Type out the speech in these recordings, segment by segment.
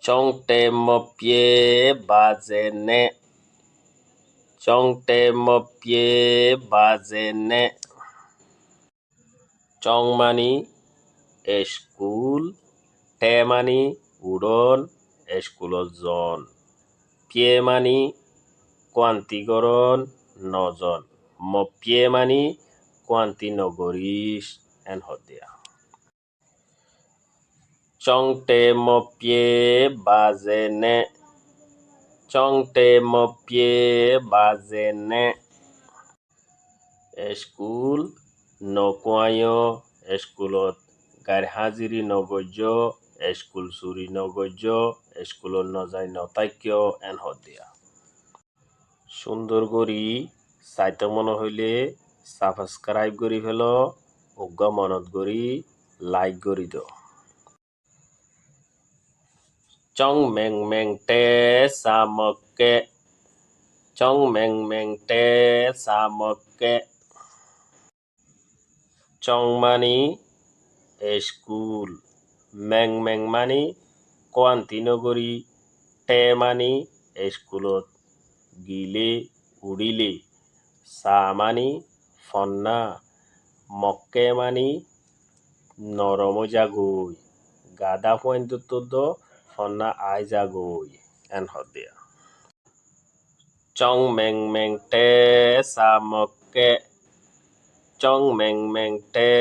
Chongte mopye bazene. Chongte mopye bazene. Chong mani school. Te mani উড়ন স্কুলত জন। পিয়ে মানি কোয়ান্তিকরণ নজন। মপিয়ে মানি কোয়ান্তি নগরীশ N হদিয়া। চংটে মপিয়ে বাজেনে। চংটে মপিয়ে বাজেনে। School নকুয়ায় স্কুলত গাড়ি হাজিরি নগজ্য স্কুল চুরি নগজ্য স্কুলত নজাই নতাক্য এন হদিয়া। সুন্দর করি চাইতে মনে হইলে সাবস্ক্রাইব করি ফেল, উগ্র মনত করি লাইক করি দ। চং মেং মেং টে সামকে। চং মেং মেং টে সামকে। চং মানি স্কুল। মেং মেং মানি কোয়ান্তি নগরী। টে মানি স্কুলত গিলে উড়িলে। সা মানি ফন্না। মক্কে মানি নরম জাগই। গাদা পয়েন্ট ফন্না আই জাগই এন হদিয়া। চং মেং মেং টে সামকে। চং মেং মেং টে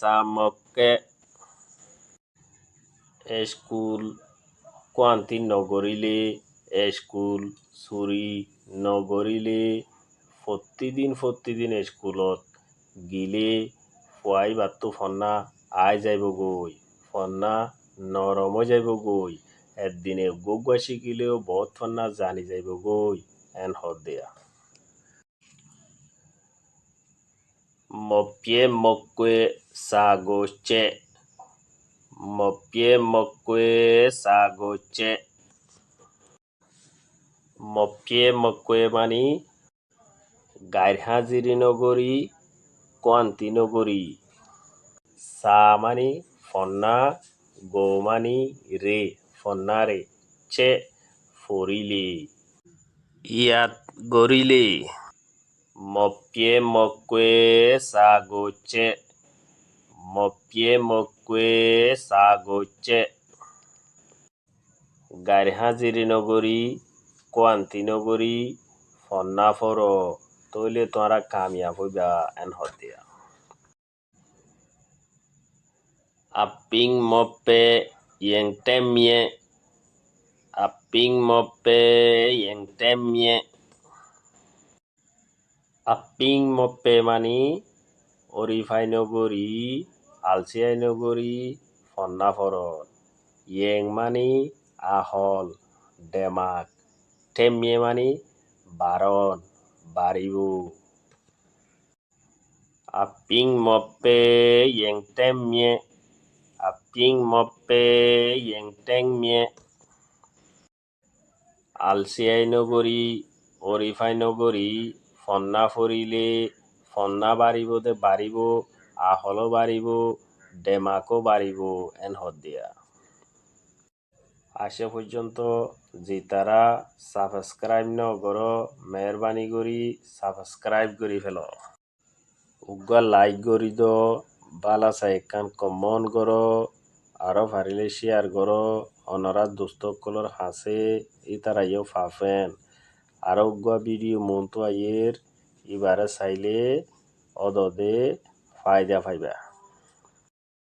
সামকে। স্কুল কোয়ান্তি নগরিলে স্কুল চুরি নগরিলে। প্রতিদিন স্কুলত গিলে ফুয়াই বাত্তু ফন্না আই যাইব গই। ফন্না নরম যাইব গই। একদিনে গগুয়া শিখিলেও বহুত ফন্না জানি যাইব গই এন হদিয়া। মপিয়ে মকুয়ে সাগোচে। মপিয়ে মকুয়ে সাগোচে। মপিয়ে মকুয়ে মানি গাড়ি হাজিরি নগরী কোয়ান্তি নগরী। সা মানি ফন্না। গো মানি রে ফন্না রে। চে ফরিলে। ইয়াত গরিলে। মপিয়ে মকুয়ে সাগোচে। মপিয়ে মকুয়ে সাগোচে। গাড়ি হাজিরি নগরী কোয়ান্তি নগরী ফন্না ফর তইলে তোমরা কামিয়াব হইবা এন হদিয়া। আপিং মপে ইয়েংটেমিয়ে। আপিং মপে ইয়েংটেমিয়ে। আপিং মপে মানি অরিফাই নগরী আলসিয়াই নগরী ফন্না ফরত। ইয়েং মানি আহল ডেমাক। টেমিয়ে মানি বারণ বাড়িব। আপিং মপে ইয়েংটেমিয়ে। আপিং মপে ইয়েংটেমিয়ে। আলসিয়াই নগরী অরিফাই নগরী ফন্না ফরিলে ফন্না বাড়িব দে বাড়িব আহলও বাড়িব ডেমাকও বাড়িব এন হদিয়া। আসে পর্যন্ত যে তারা সাবস্ক্রাইব ন কর মেহরবানি করি সাবস্ক্রাইব করি ফেল। উগ্র লাইক করি দ। বালা চাই কান কমন কর। আরো পারিলে শেয়ার কর। অনরা দোস্তকলর হাসে ই তারাইও ফাফেন। আরো উগ্র ভিডিও মন্তু আইয়ের ইবারে চাইলে অদদে ফায়দা পাইবা।